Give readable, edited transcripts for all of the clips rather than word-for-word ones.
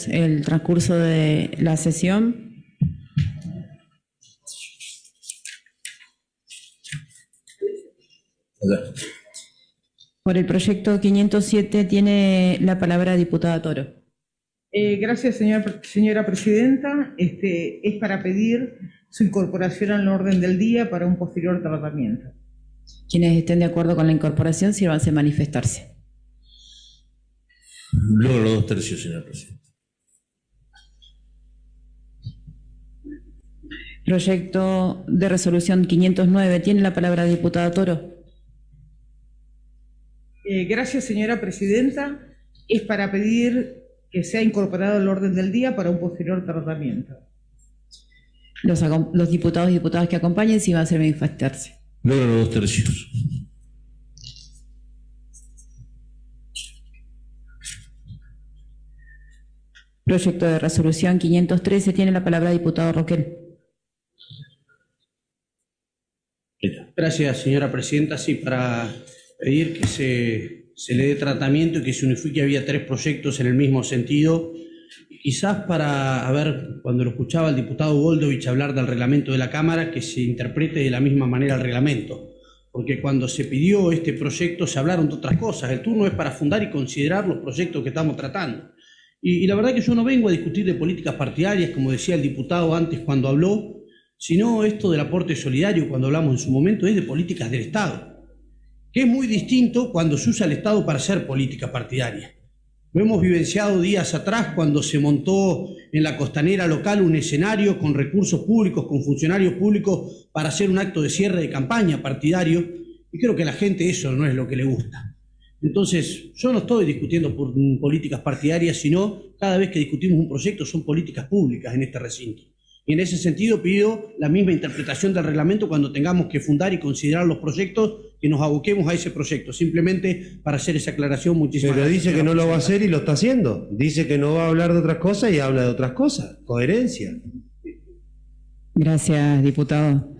el transcurso de la sesión. Por el proyecto 507 tiene la palabra diputada Toro. Gracias, señora presidenta. Es para pedir su incorporación al orden del día para un posterior tratamiento. Quienes estén de acuerdo con la incorporación, sírvanse a manifestarse. Logro los 2/3, señora presidenta. Proyecto de resolución 509. Tiene la palabra diputada Toro. Gracias, señora presidenta. Es para pedir que sea incorporado al orden del día para un posterior tratamiento. Los diputados y diputadas que acompañen, sírvanse a manifestarse. Logro los 2/3. Proyecto de resolución 513. Tiene la palabra diputado Roquel. Gracias, señora presidenta. Sí, para pedir que se le dé tratamiento y que se unifique. Había 3 proyectos en el mismo sentido. Quizás para, cuando lo escuchaba el diputado Goldovich hablar del reglamento de la Cámara, que se interprete de la misma manera el reglamento. Porque cuando se pidió este proyecto se hablaron de otras cosas. El turno es para fundar y considerar los proyectos que estamos tratando. Y la verdad que yo no vengo a discutir de políticas partidarias, como decía el diputado antes cuando habló, sino esto del aporte solidario, cuando hablamos en su momento, es de políticas del Estado, que es muy distinto cuando se usa el Estado para hacer política partidaria. Lo hemos vivenciado días atrás cuando se montó en la costanera local un escenario con recursos públicos, con funcionarios públicos para hacer un acto de cierre de campaña partidario, y creo que a la gente eso no es lo que le gusta. Entonces, yo no estoy discutiendo por políticas partidarias, sino cada vez que discutimos un proyecto son políticas públicas en este recinto. Y en ese sentido pido la misma interpretación del reglamento cuando tengamos que fundar y considerar los proyectos, que nos aboquemos a ese proyecto. Simplemente para hacer esa aclaración, muchísimas gracias. Pero dice que no lo va a hacer y lo está haciendo. Dice que no va a hablar de otras cosas y habla de otras cosas. Coherencia. Gracias, diputado.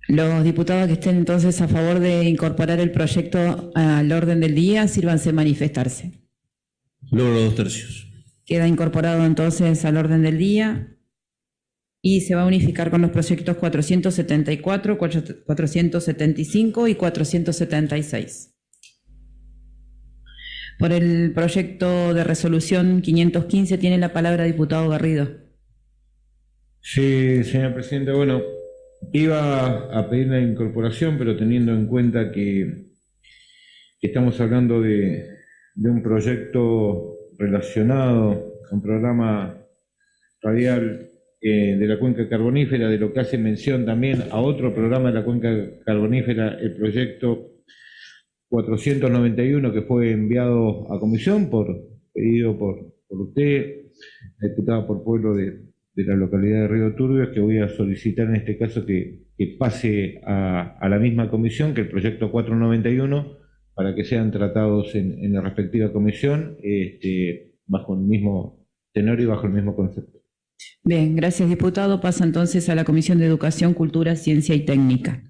Los diputados que estén entonces a favor de incorporar el proyecto al orden del día, sírvanse a manifestarse. Logro los 2/3. Queda incorporado entonces al orden del día y se va a unificar con los proyectos 474, 475 y 476. Por el proyecto de resolución 515 tiene la palabra diputado Garrido. Sí, señora presidenta, bueno, iba a pedir la incorporación, pero teniendo en cuenta que estamos hablando de un proyecto relacionado a un programa radial de la cuenca carbonífera, de lo que hace mención también a otro programa de la cuenca carbonífera, el proyecto 491, que fue enviado a comisión pedido por usted, diputada por pueblo de la localidad de Río Turbio, que voy a solicitar en este caso que pase a la misma comisión que el proyecto 491 para que sean tratados en la respectiva comisión bajo el mismo tenor y bajo el mismo concepto. Bien, gracias diputado. Pasa entonces a la Comisión de Educación, Cultura, Ciencia y Técnica.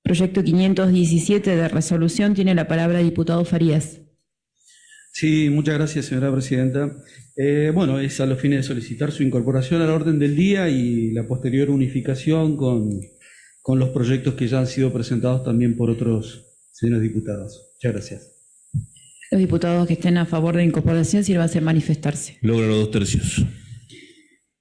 Proyecto 517 de resolución, tiene la palabra diputado Farías. Sí, muchas gracias, señora presidenta. Bueno, es a los fines de solicitar su incorporación al orden del día y la posterior unificación con los proyectos que ya han sido presentados también por otros señores diputados. Muchas gracias. Los diputados que estén a favor de la incorporación, sírvanse a manifestarse. Logro los 2/3.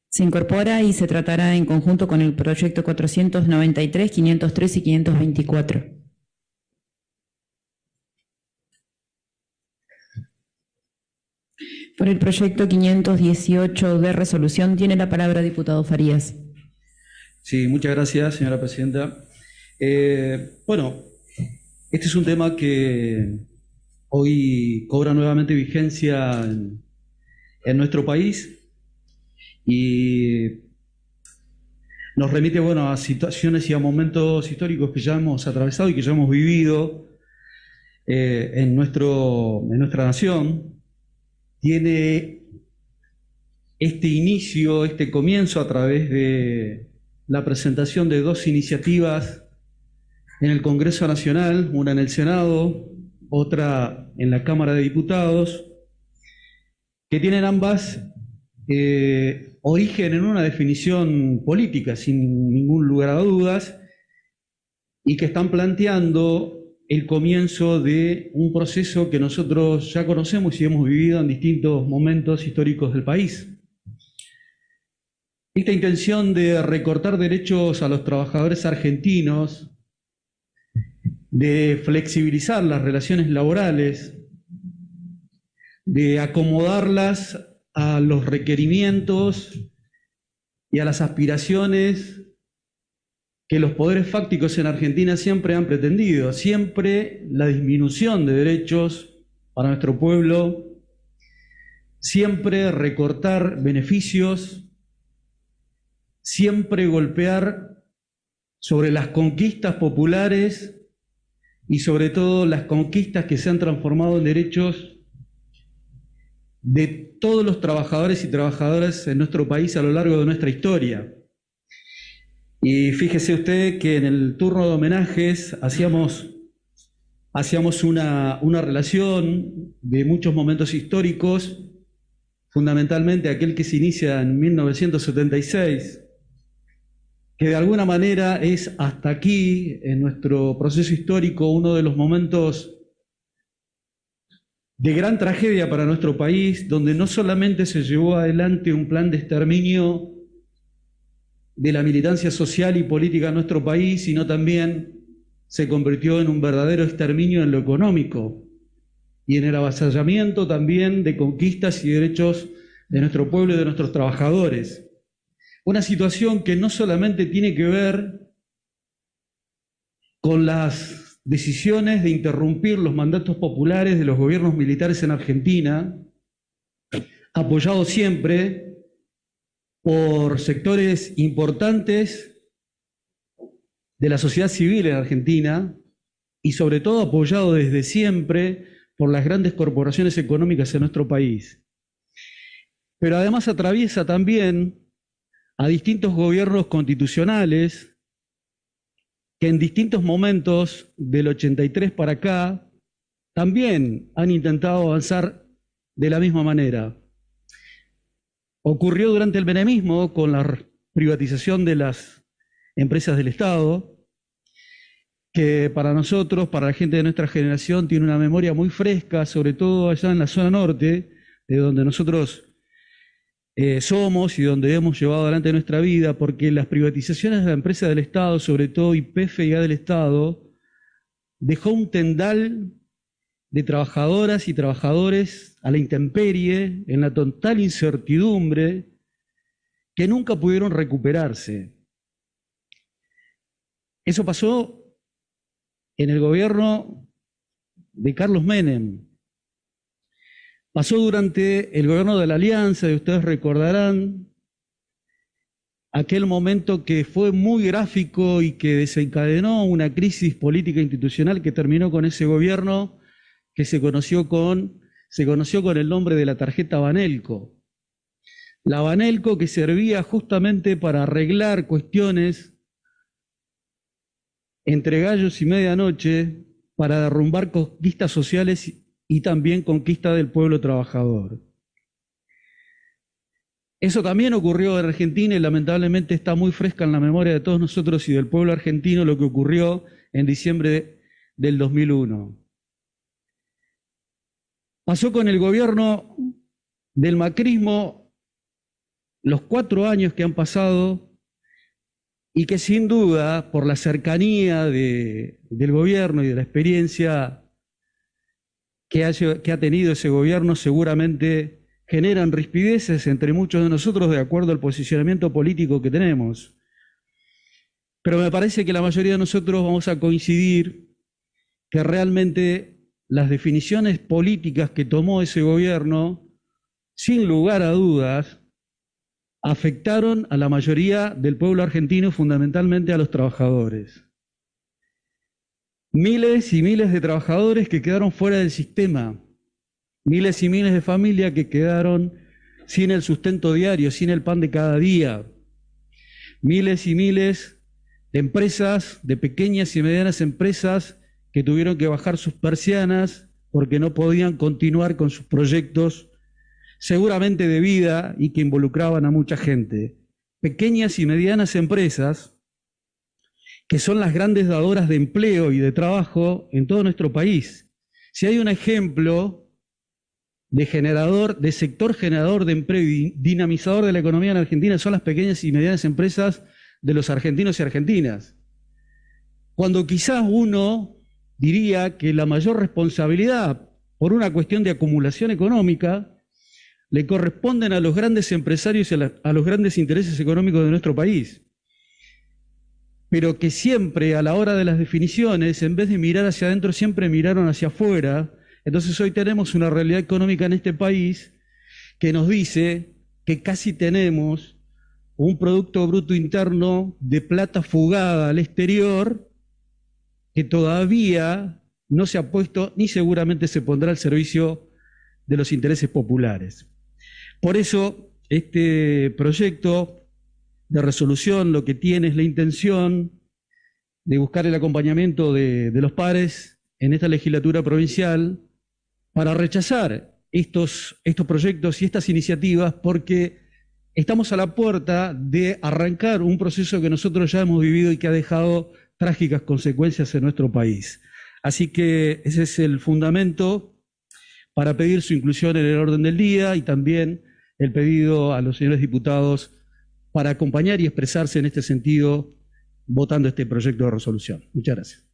Se incorpora y se tratará en conjunto con el proyecto 493, 503 y 524. Por el proyecto 518 de resolución, tiene la palabra diputado Farías. Sí, muchas gracias, señora presidenta. Bueno, este es un tema que hoy cobra nuevamente vigencia en nuestro país y nos remite, bueno, a situaciones y a momentos históricos que ya hemos atravesado y que ya hemos vivido en nuestra nación. Tiene este inicio, este comienzo a través de la presentación de 2 iniciativas en el Congreso Nacional, una en el Senado, otra en la Cámara de Diputados, que tienen ambas origen en una definición política, sin ningún lugar a dudas, y que están planteando el comienzo de un proceso que nosotros ya conocemos y hemos vivido en distintos momentos históricos del país. Esta intención de recortar derechos a los trabajadores argentinos, de flexibilizar las relaciones laborales, de acomodarlas a los requerimientos y a las aspiraciones que los poderes fácticos en Argentina siempre han pretendido, siempre la disminución de derechos para nuestro pueblo, siempre recortar beneficios, siempre golpear sobre las conquistas populares y sobre todo las conquistas que se han transformado en derechos de todos los trabajadores y trabajadoras en nuestro país a lo largo de nuestra historia. Y fíjese usted que en el turno de homenajes hacíamos una relación de muchos momentos históricos, fundamentalmente aquel que se inicia en 1976, que de alguna manera es hasta aquí, en nuestro proceso histórico, uno de los momentos de gran tragedia para nuestro país, donde no solamente se llevó adelante un plan de exterminio de la militancia social y política en nuestro país, sino también se convirtió en un verdadero exterminio en lo económico y en el avasallamiento también de conquistas y derechos de nuestro pueblo y de nuestros trabajadores. Una situación que no solamente tiene que ver con las decisiones de interrumpir los mandatos populares de los gobiernos militares en Argentina, apoyados siempre por sectores importantes de la sociedad civil en Argentina y sobre todo apoyado desde siempre por las grandes corporaciones económicas en nuestro país. Pero además atraviesa también a distintos gobiernos constitucionales que en distintos momentos del 83 para acá también han intentado avanzar de la misma manera. Ocurrió durante el menemismo con la privatización de las empresas del Estado, que para nosotros, para la gente de nuestra generación, tiene una memoria muy fresca, sobre todo allá en la zona norte, de donde nosotros somos y donde hemos llevado adelante nuestra vida, porque las privatizaciones de la empresa del Estado, sobre todo YPF y A del Estado, dejó un tendal de trabajadoras y trabajadores a la intemperie, en la total incertidumbre, que nunca pudieron recuperarse. Eso pasó en el gobierno de Carlos Menem. Pasó durante el gobierno de la Alianza, y ustedes recordarán aquel momento que fue muy gráfico y que desencadenó una crisis política institucional que terminó con ese gobierno que se conoció con el nombre de la tarjeta Banelco. La Banelco que servía justamente para arreglar cuestiones entre gallos y medianoche, para derrumbar conquistas sociales y también conquista del pueblo trabajador. Eso también ocurrió en Argentina y lamentablemente está muy fresca en la memoria de todos nosotros y del pueblo argentino lo que ocurrió en diciembre del 2001. Pasó con el gobierno del macrismo los 4 años que han pasado y que sin duda, por la cercanía del gobierno y de la experiencia que ha tenido ese gobierno, seguramente generan rispideces entre muchos de nosotros de acuerdo al posicionamiento político que tenemos. Pero me parece que la mayoría de nosotros vamos a coincidir que realmente las definiciones políticas que tomó ese gobierno, sin lugar a dudas, afectaron a la mayoría del pueblo argentino, fundamentalmente a los trabajadores. Miles y miles de trabajadores que quedaron fuera del sistema, miles y miles de familias que quedaron sin el sustento diario, sin el pan de cada día, miles y miles de empresas, de pequeñas y medianas empresas que tuvieron que bajar sus persianas porque no podían continuar con sus proyectos seguramente de vida y que involucraban a mucha gente. Pequeñas y medianas empresas que son las grandes dadoras de empleo y de trabajo en todo nuestro país. Si hay un ejemplo de sector generador de empleo y dinamizador de la economía en Argentina, son las pequeñas y medianas empresas de los argentinos y argentinas. Cuando quizás uno diría que la mayor responsabilidad por una cuestión de acumulación económica le corresponden a los grandes empresarios y a los grandes intereses económicos de nuestro país. Pero que siempre a la hora de las definiciones, en vez de mirar hacia adentro, siempre miraron hacia afuera. Entonces hoy tenemos una realidad económica en este país que nos dice que casi tenemos un Producto Bruto Interno de plata fugada al exterior que todavía no se ha puesto ni seguramente se pondrá al servicio de los intereses populares. Por eso, este proyecto de resolución lo que tiene es la intención de buscar el acompañamiento de los pares en esta legislatura provincial para rechazar estos proyectos y estas iniciativas, porque estamos a la puerta de arrancar un proceso que nosotros ya hemos vivido y que ha dejado trágicas consecuencias en nuestro país. Así que ese es el fundamento para pedir su inclusión en el orden del día y también el pedido a los señores diputados para acompañar y expresarse en este sentido votando este proyecto de resolución. Muchas gracias.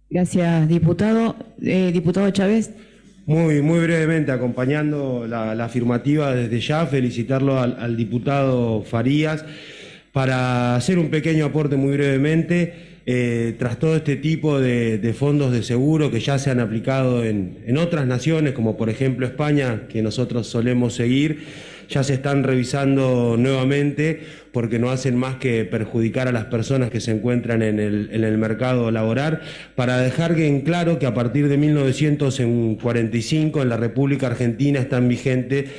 Gracias, diputado. Diputado Chávez. Muy brevemente, acompañando la afirmativa desde ya, felicitarlo al diputado Farías para hacer un pequeño aporte muy brevemente. Tras todo este tipo de fondos de seguro que ya se han aplicado en otras naciones, como por ejemplo España, que nosotros solemos seguir, ya se están revisando nuevamente porque no hacen más que perjudicar a las personas que se encuentran en el mercado laboral, para dejar en claro que a partir de 1945 en la República Argentina están vigentes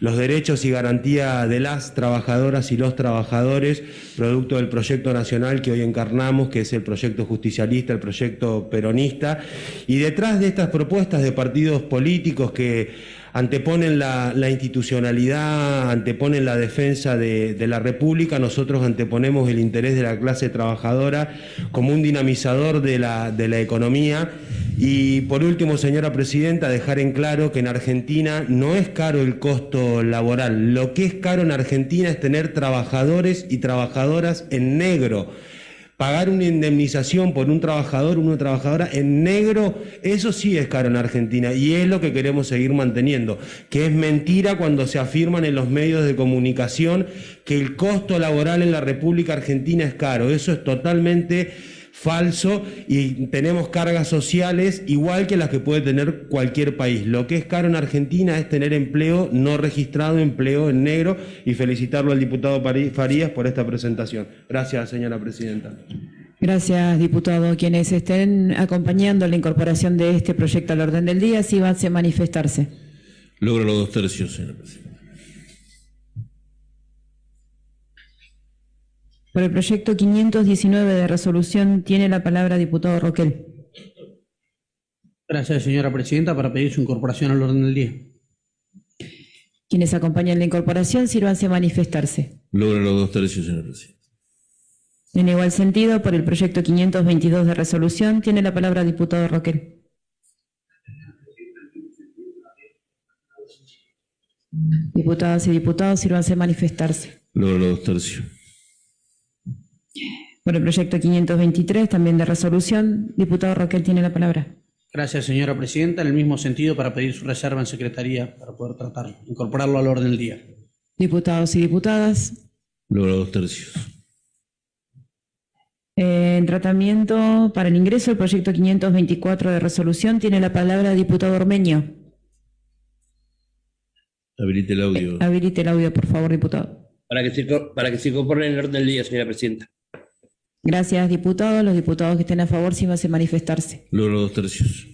los derechos y garantías de las trabajadoras y los trabajadores, producto del proyecto nacional que hoy encarnamos, que es el proyecto justicialista, el proyecto peronista, y detrás de estas propuestas de partidos políticos que anteponen la institucionalidad, anteponen la defensa de la República, nosotros anteponemos el interés de la clase trabajadora como un dinamizador de la economía. Y por último, señora presidenta, dejar en claro que en Argentina no es caro el costo laboral. Lo que es caro en Argentina es tener trabajadores y trabajadoras en negro. Pagar una indemnización por un trabajador, una trabajadora en negro, eso sí es caro en Argentina y es lo que queremos seguir manteniendo, que es mentira cuando se afirman en los medios de comunicación que el costo laboral en la República Argentina es caro. Eso es totalmente falso y tenemos cargas sociales igual que las que puede tener cualquier país. Lo que es caro en Argentina es tener empleo no registrado, empleo en negro, y felicitarlo al diputado Farías por esta presentación. Gracias, señora presidenta. Gracias, diputado. Quienes estén acompañando la incorporación de este proyecto al orden del día, sí van a manifestarse. Logro los 2 tercios, señora presidenta. Por el proyecto 519 de resolución tiene la palabra diputado Roquel. Gracias, señora presidenta, para pedir su incorporación al orden del día. Quienes acompañan la incorporación, sírvanse a manifestarse. Logro los 2 tercios, señora presidenta. En igual sentido, por el proyecto 522 de resolución tiene la palabra diputado Roquel. Diputadas y diputados, sírvanse a manifestarse. Logro los 2 tercios. Por el proyecto 523, también de resolución, diputado Roquel tiene la palabra. Gracias, señora presidenta. En el mismo sentido, para pedir su reserva en secretaría para poder tratarlo, incorporarlo al orden del día. Diputados y diputadas. Logro 2 tercios. En tratamiento para el ingreso del proyecto 524 de resolución tiene la palabra diputado Ormeño. Habilite el audio. Habilite el audio, por favor, diputado. Para que se incorpore en el orden del día, señora presidenta. Gracias, diputados. Los diputados que estén a favor, sí van a manifestarse. Logro 2 tercios.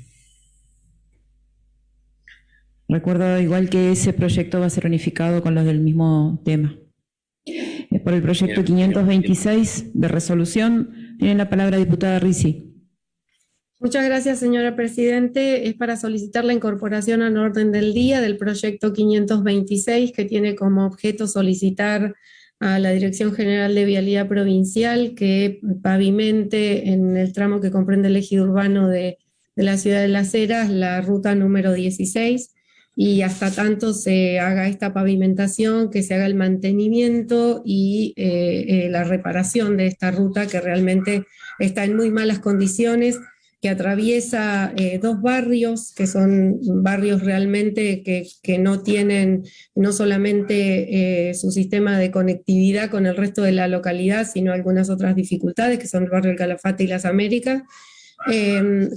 Recuerdo igual que ese proyecto va a ser unificado con los del mismo tema. Por el proyecto 526 de resolución, tiene la palabra diputada Ricci. Muchas gracias, señora Presidente. Es para solicitar la incorporación al orden del día del proyecto 526, que tiene como objeto solicitar a la Dirección General de Vialidad Provincial que pavimente en el tramo que comprende el ejido urbano de la ciudad de Las Heras la ruta número 16, y hasta tanto se haga esta pavimentación, que se haga el mantenimiento y la reparación de esta ruta, que realmente está en muy malas condiciones, que atraviesa dos barrios, que son barrios realmente que no tienen no solamente su sistema de conectividad con el resto de la localidad, sino algunas otras dificultades, que son el barrio del Calafate y Las Américas,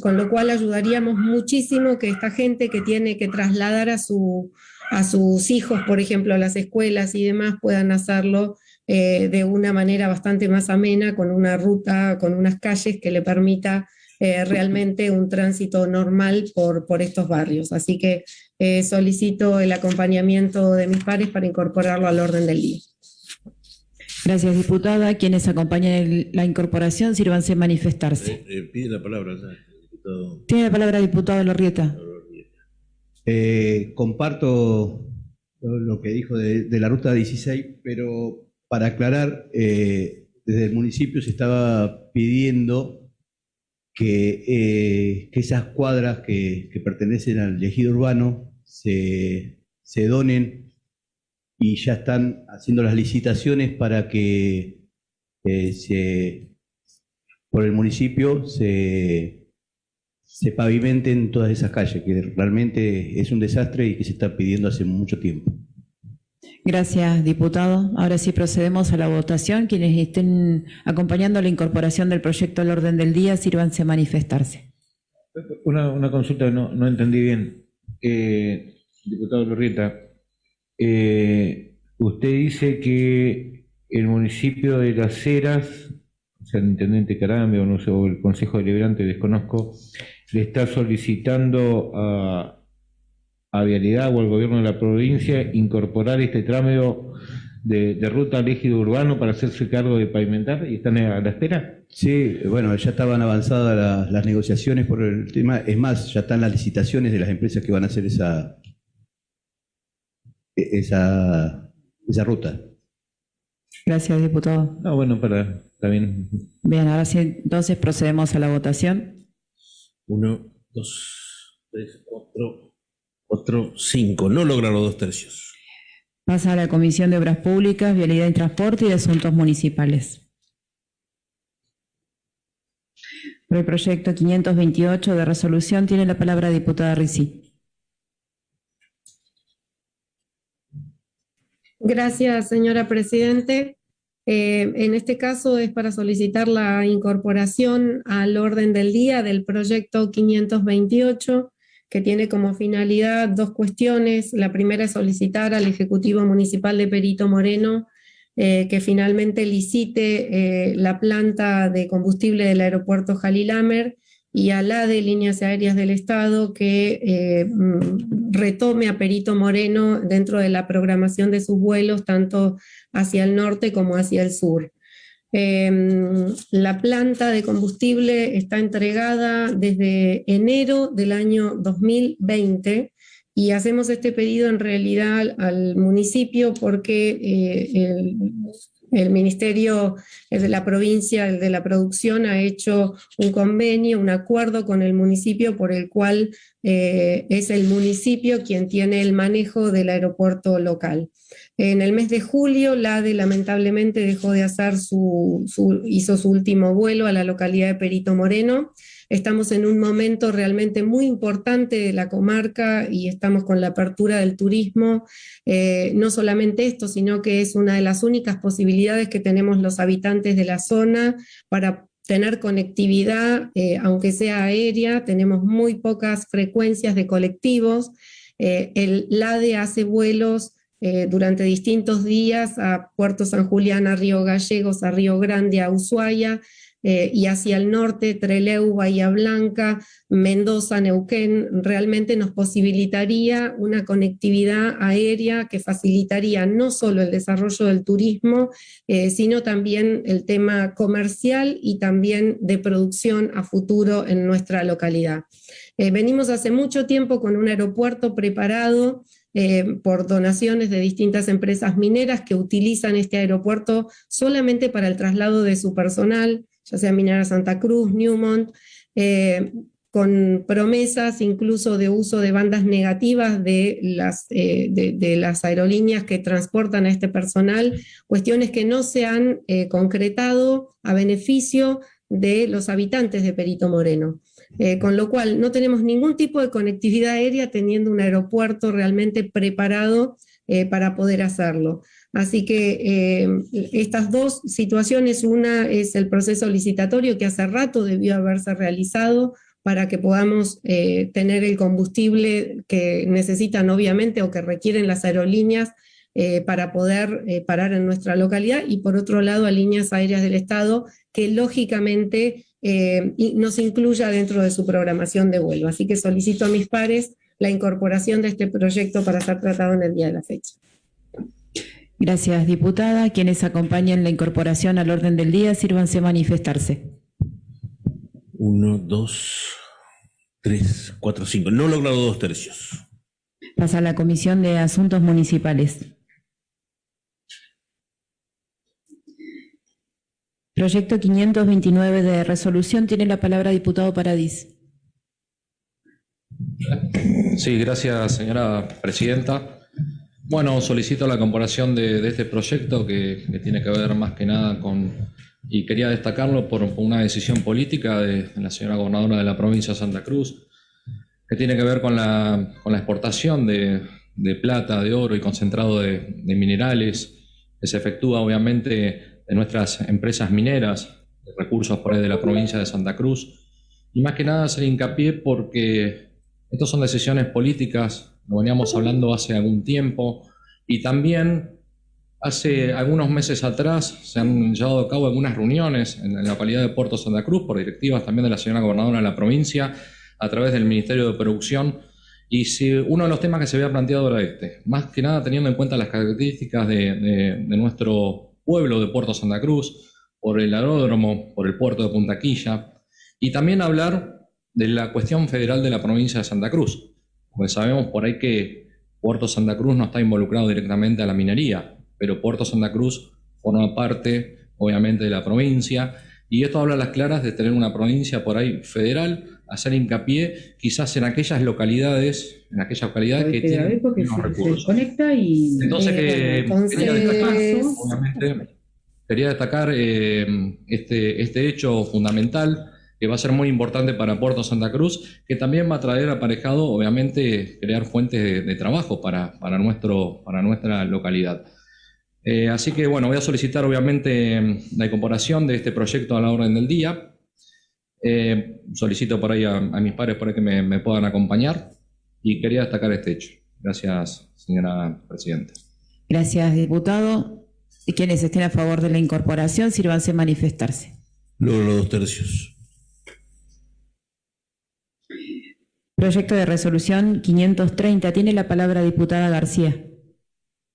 con lo cual ayudaríamos muchísimo que esta gente que tiene que trasladar a sus hijos, por ejemplo, a las escuelas y demás, puedan hacerlo de una manera bastante más amena, con una ruta, con unas calles que le permita realmente un tránsito normal por estos barrios. Así que solicito el acompañamiento de mis pares para incorporarlo al orden del día. Gracias, diputada. Quienes acompañan la incorporación, sírvanse manifestarse. Pide la palabra ya, diputado. Tiene la palabra el diputado Lorrieta. Comparto lo que dijo de la ruta 16, pero para aclarar, desde el municipio se estaba pidiendo que esas cuadras que pertenecen al ejido urbano se donen, y ya están haciendo las licitaciones para que por el municipio se pavimenten todas esas calles, que realmente es un desastre y que se está pidiendo hace mucho tiempo. Gracias, diputado. Ahora sí procedemos a la votación. Quienes estén acompañando la incorporación del proyecto al orden del día, sírvanse a manifestarse. Una consulta que no entendí bien. Diputado Lorrieta, usted dice que el municipio de Las Heras, o sea, el intendente Carambe o, no sé, o el Consejo Deliberante, desconozco, le está solicitando a Vialidad o al gobierno de la provincia incorporar este tramo de ruta al ejido urbano para hacerse cargo de pavimentar, y están a la espera. Sí, bueno, ya estaban avanzadas las negociaciones por el tema. Es más, ya están las licitaciones de las empresas que van a hacer esa ruta. Gracias, diputado. No, bueno, está bien. Bien, ahora sí, entonces procedemos a la votación. 1, 2, 3, 4, 5. No logra los 2/3. Pasa a la Comisión de Obras Públicas, Vialidad y Transporte y de Asuntos Municipales. Por el proyecto 528 de resolución tiene la palabra la diputada Ricci. Gracias, señora Presidente. En este caso es para solicitar la incorporación al orden del día del proyecto 528, que tiene como finalidad dos cuestiones. La primera es solicitar al Ejecutivo Municipal de Perito Moreno que finalmente licite la planta de combustible del aeropuerto Jalil Amer, y a la de Líneas Aéreas del Estado que retome a Perito Moreno dentro de la programación de sus vuelos, tanto hacia el norte como hacia el sur. La planta de combustible está entregada desde enero del año 2020, y hacemos este pedido en realidad al municipio porque el Ministerio de la provincia, el de la producción, ha hecho un convenio, un acuerdo con el municipio por el cual es el municipio quien tiene el manejo del aeropuerto local. En el mes de julio, la ADE lamentablemente dejó de hacer hizo su último vuelo a la localidad de Perito Moreno. Estamos en un momento realmente muy importante de la comarca y estamos con la apertura del turismo. No solamente esto, sino que es una de las únicas posibilidades que tenemos los habitantes de la zona para tener conectividad, aunque sea aérea. Tenemos muy pocas frecuencias de colectivos. El ADE hace vuelos durante distintos días a Puerto San Julián, a Río Gallegos, a Río Grande, a Ushuaia. y hacia el norte, Trelew, Bahía Blanca, Mendoza, Neuquén, realmente nos posibilitaría una conectividad aérea que facilitaría no solo el desarrollo del turismo, sino también el tema comercial y también de producción a futuro en nuestra localidad. Venimos hace mucho tiempo con un aeropuerto preparado por donaciones de distintas empresas mineras que utilizan este aeropuerto solamente para el traslado de su personal, ya sea Minera Santa Cruz, Newmont, con promesas incluso de uso de bandas negativas de las aerolíneas que transportan a este personal, cuestiones que no se han concretado a beneficio de los habitantes de Perito Moreno. Con lo cual no tenemos ningún tipo de conectividad aérea teniendo un aeropuerto realmente preparado para poder hacerlo. Así que estas dos situaciones, una es el proceso licitatorio que hace rato debió haberse realizado para que podamos tener el combustible que necesitan obviamente o que requieren las aerolíneas para poder parar en nuestra localidad, y por otro lado a líneas aéreas del Estado que lógicamente nos incluya dentro de su programación de vuelo. Así que solicito a mis pares la incorporación de este proyecto para ser tratado en el día de la fecha. Gracias, diputada. Quienes acompañen la incorporación al orden del día, sírvanse a manifestarse. 1, 2, 3, 4, 5. No logrado 2 tercios. Pasa a la Comisión de Asuntos Municipales. Proyecto 529 de resolución. Tiene la palabra diputado Paradis. Sí, gracias, señora presidenta. Bueno, solicito la incorporación de este proyecto que tiene que ver más que nada con, y quería destacarlo por una decisión política de la señora gobernadora de la provincia de Santa Cruz, que tiene que ver con la exportación de plata, de oro y concentrado de minerales, que se efectúa obviamente de nuestras empresas mineras, de recursos por ahí de la provincia de Santa Cruz, y más que nada hacer hincapié porque estas son decisiones políticas, lo veníamos hablando hace algún tiempo, y también hace algunos meses atrás se han llevado a cabo algunas reuniones en la localidad de Puerto Santa Cruz por directivas también de la señora gobernadora de la provincia a través del Ministerio de Producción, y si uno de los temas que se había planteado era este, más que nada teniendo en cuenta las características de nuestro pueblo de Puerto Santa Cruz, por el aeródromo, por el puerto de Punta Quilla, y también hablar de la cuestión federal de la provincia de Santa Cruz, porque sabemos por ahí que Puerto Santa Cruz no está involucrado directamente a la minería, pero Puerto Santa Cruz forma parte, obviamente, de la provincia, y esto habla a las claras de tener una provincia por ahí federal, hacer hincapié quizás en aquellas localidades que tienen menos recursos. Entonces, quería destacar este hecho fundamental que va a ser muy importante para Puerto Santa Cruz, que también va a traer aparejado, obviamente, crear fuentes de trabajo para nuestra localidad. Así que, bueno, voy a solicitar, obviamente, la incorporación de este proyecto a la orden del día. Solicito por ahí a mis pares para que me puedan acompañar, y quería destacar este hecho. Gracias, señora presidenta. Gracias, diputado. Y quienes estén a favor de la incorporación, sírvanse a manifestarse. Logro 2 tercios. Proyecto de resolución 530. Tiene la palabra diputada García.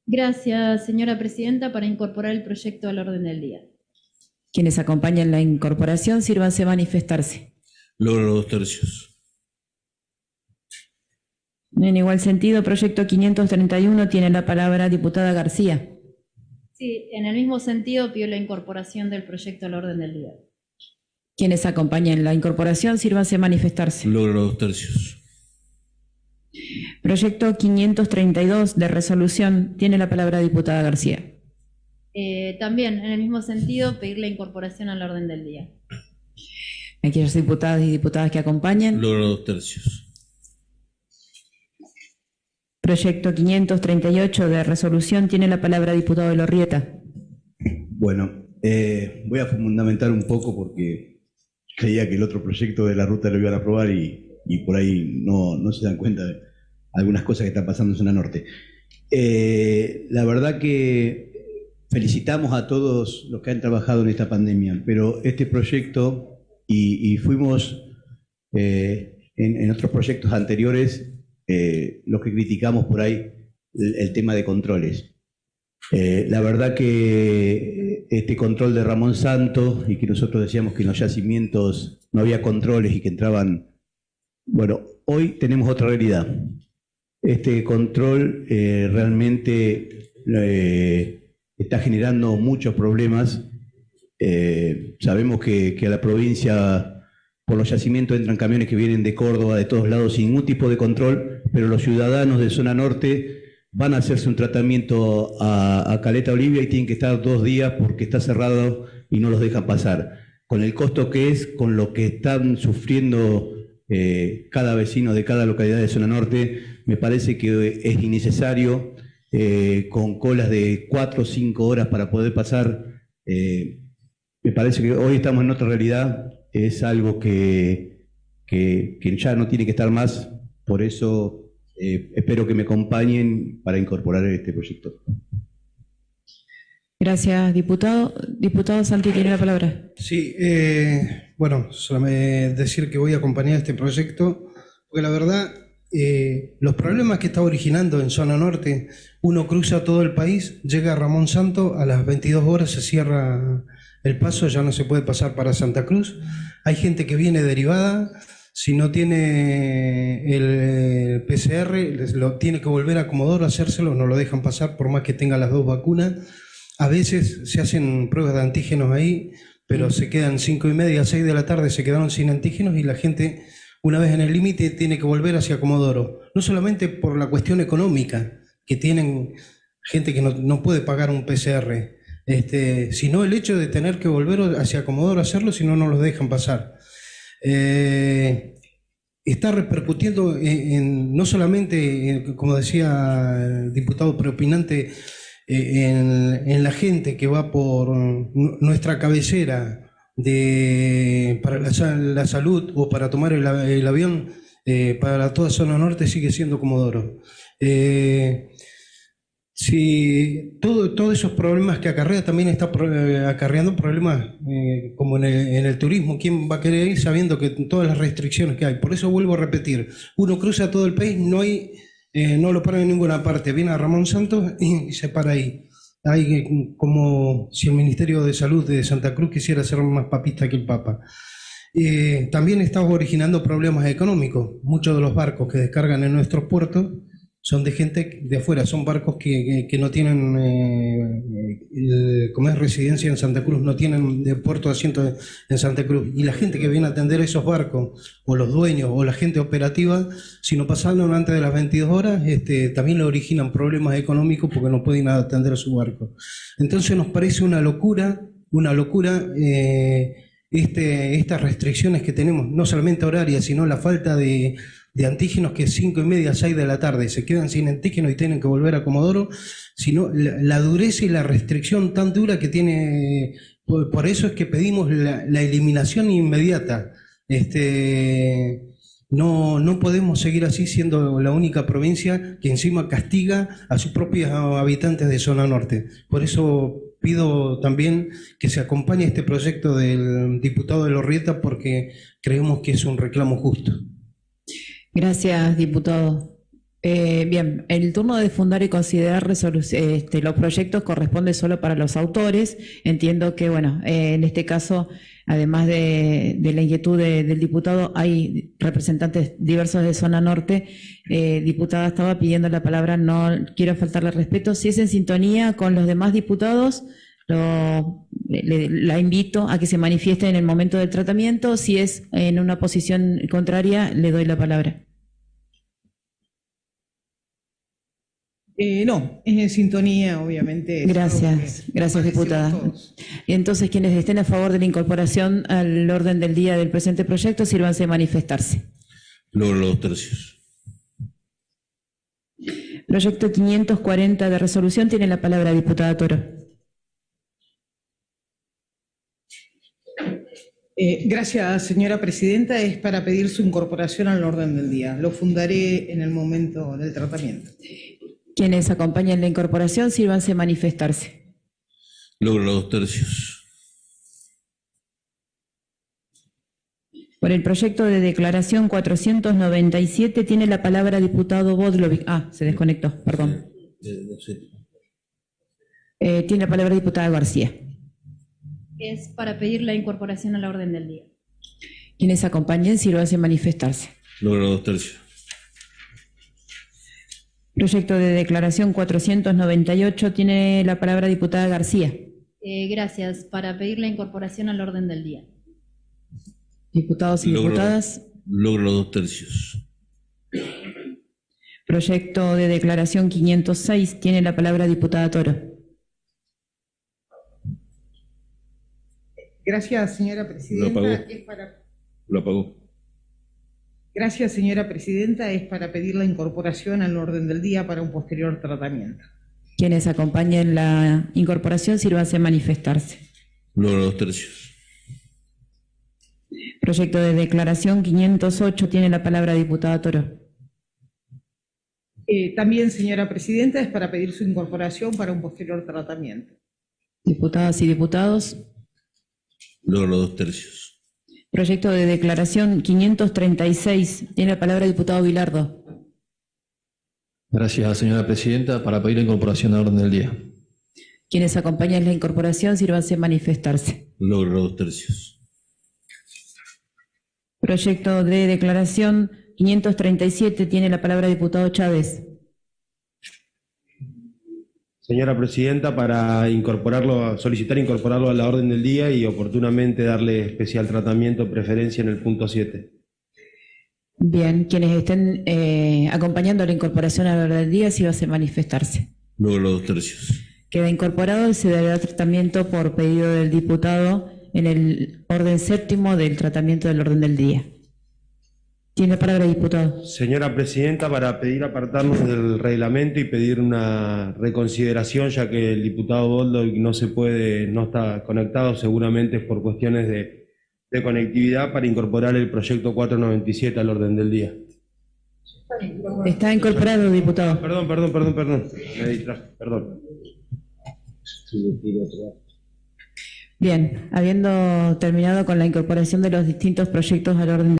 Gracias, señora presidenta, para incorporar el proyecto al orden del día. Quienes acompañan la incorporación, sírvanse a manifestarse. Logro 2 tercios. En igual sentido, proyecto 531. Tiene la palabra diputada García. Sí, en el mismo sentido pido la incorporación del proyecto al orden del día. Quienes acompañan la incorporación, sírvanse a manifestarse. Logro 2 tercios. Proyecto 532 de resolución. Tiene la palabra diputada García. También, en el mismo sentido, pedir la incorporación al orden del día. Aquellos diputados y diputadas que acompañan. Logro 2 tercios. Proyecto 538 de resolución. Tiene la palabra diputado Elorrieta. Bueno, voy a fundamentar un poco porque creía que el otro proyecto de la ruta lo iban a aprobar y por ahí no se dan cuenta de algunas cosas que están pasando en zona norte. La verdad que felicitamos a todos los que han trabajado en esta pandemia, pero este proyecto, y fuimos en otros proyectos anteriores, los que criticamos por ahí el tema de controles. La verdad que este control de Ramón Santos, y que nosotros decíamos que en los yacimientos no había controles y que entraban, bueno, hoy tenemos otra realidad. Este control realmente está generando muchos problemas. Sabemos que a la provincia, por los yacimientos entran camiones que vienen de Córdoba, de todos lados, sin ningún tipo de control, pero los ciudadanos de zona norte van a hacerse un tratamiento a Caleta Olivia y tienen que estar 2 días porque está cerrado y no los dejan pasar. Con el costo que es, con lo que están sufriendo cada vecino de cada localidad de zona norte, me parece que es innecesario, con colas de 4 o 5 horas para poder pasar. Me parece que hoy estamos en otra realidad, es algo que ya no tiene que estar más, por eso espero que me acompañen para incorporar este proyecto. Gracias, diputado. Diputado Santi, tiene la palabra. Sí, bueno, solamente decir que voy a acompañar este proyecto, porque la verdad, los problemas que está originando en zona norte, uno cruza todo el país, llega a Ramón Santos, a las 22 horas se cierra el paso, ya no se puede pasar para Santa Cruz. Hay gente que viene derivada, si no tiene el PCR, lo tiene que volver a Comodoro a hacérselo, no lo dejan pasar por más que tenga las 2 vacunas. A veces se hacen pruebas de antígenos ahí, pero se quedan 5:30, 6 de la tarde, se quedaron sin antígenos y la gente, una vez en el límite, tiene que volver hacia Comodoro. No solamente por la cuestión económica, que tienen gente que no puede pagar un PCR, sino el hecho de tener que volver hacia Comodoro a hacerlo, si no, no los dejan pasar. Está repercutiendo no solamente, como decía el diputado preopinante, en la gente que va por nuestra cabecera para la salud o para tomar el avión, para toda zona norte sigue siendo Comodoro. Sí, todos esos problemas que acarrea también está acarreando problemas como en el turismo. ¿Quién va a querer ir sabiendo que todas las restricciones que hay? Por eso vuelvo a repetir, uno cruza todo el país, no lo para en ninguna parte, viene a Ramón Santos y se para ahí. Hay como si el Ministerio de Salud de Santa Cruz quisiera ser más papista que el Papa. También estamos originando problemas económicos. Muchos de los barcos que descargan en nuestros puertos son de gente de afuera, son barcos que no tienen, como es residencia en Santa Cruz, no tienen de puerto de asiento en Santa Cruz. Y la gente que viene a atender esos barcos, o los dueños, o la gente operativa, si no pasaron antes de las 22 horas, también le originan problemas económicos porque no pueden atender a su barco. Entonces nos parece una locura estas restricciones que tenemos, no solamente horarias, sino la falta de antígenos, que 5:30, 6 de la tarde se quedan sin antígenos y tienen que volver a Comodoro, sino la dureza y la restricción tan dura que tiene. Por eso es que pedimos la eliminación inmediata. No podemos seguir así, siendo la única provincia que encima castiga a sus propios habitantes de zona norte. Por eso pido también que se acompañe este proyecto del diputado de Lorrieta, porque creemos que es un reclamo justo. Gracias, diputado. Bien, el turno de fundar y considerar los proyectos corresponde solo para los autores. Entiendo que, bueno, en este caso, además de la inquietud del diputado, hay representantes diversos de zona norte. Diputada, estaba pidiendo la palabra, no quiero faltarle respeto. Si es en sintonía con los demás diputados, la invito a que se manifieste en el momento del tratamiento. Si es en una posición contraria, le doy la palabra. No, es en sintonía, obviamente. Gracias, diputada. Entonces, quienes estén a favor de la incorporación al orden del día del presente proyecto, sírvanse a manifestarse. Logro los 2 tercios. Proyecto 540 de resolución, tiene la palabra diputada Toro. Gracias, señora presidenta. Es para pedir su incorporación al orden del día. Lo fundaré en el momento del tratamiento. Quienes acompañen la incorporación, sírvanse a manifestarse. Logro los 2/3. Por el proyecto de declaración 497 tiene la palabra diputado Bodlovic. Ah, se desconectó, perdón. No sé. Tiene la palabra diputada García. Es para pedir la incorporación a la orden del día. Quienes acompañen, sírvanse a manifestarse. Logro los 2/3. Proyecto de declaración 498 tiene la palabra diputada García. Gracias. Para pedir la incorporación al orden del día. Diputados y diputadas. Logro los 2/3. Proyecto de declaración 506 tiene la palabra diputada Toro. Gracias, señora presidenta. Lo apagó. Lo apagó. Gracias, señora presidenta. Es para pedir la incorporación al orden del día para un posterior tratamiento. Quienes acompañen la incorporación, sírvanse a manifestarse. Logro los 2/3. Proyecto de declaración 508 tiene la palabra diputada Toro. También, señora presidenta, es para pedir su incorporación para un posterior tratamiento. Diputadas y diputados. Logro los 2/3. Proyecto de declaración 536 tiene la palabra diputado Bilardo. Gracias, señora presidenta. Para pedir la incorporación al orden del día. Quienes acompañan la incorporación, sírvanse a manifestarse. Logro los 2/3. Proyecto de declaración 537 tiene la palabra diputado Chávez. Señora presidenta, para solicitar incorporarlo a la orden del día y oportunamente darle especial tratamiento, preferencia en el punto 7. Bien, quienes estén acompañando la incorporación a la orden del día, sírvanse a manifestarse. Logro los 2/3. Queda incorporado y se dará tratamiento por pedido del diputado en el orden séptimo del tratamiento del orden del día. Tiene palabra, diputado. Señora presidenta, para pedir apartarnos del reglamento y pedir una reconsideración, ya que el diputado Boldo no está conectado, seguramente es por cuestiones de conectividad, para incorporar el proyecto 497 al orden del día. Está incorporado, diputado. Perdón. Me distraje, perdón. Bien, habiendo terminado con la incorporación de los distintos proyectos al orden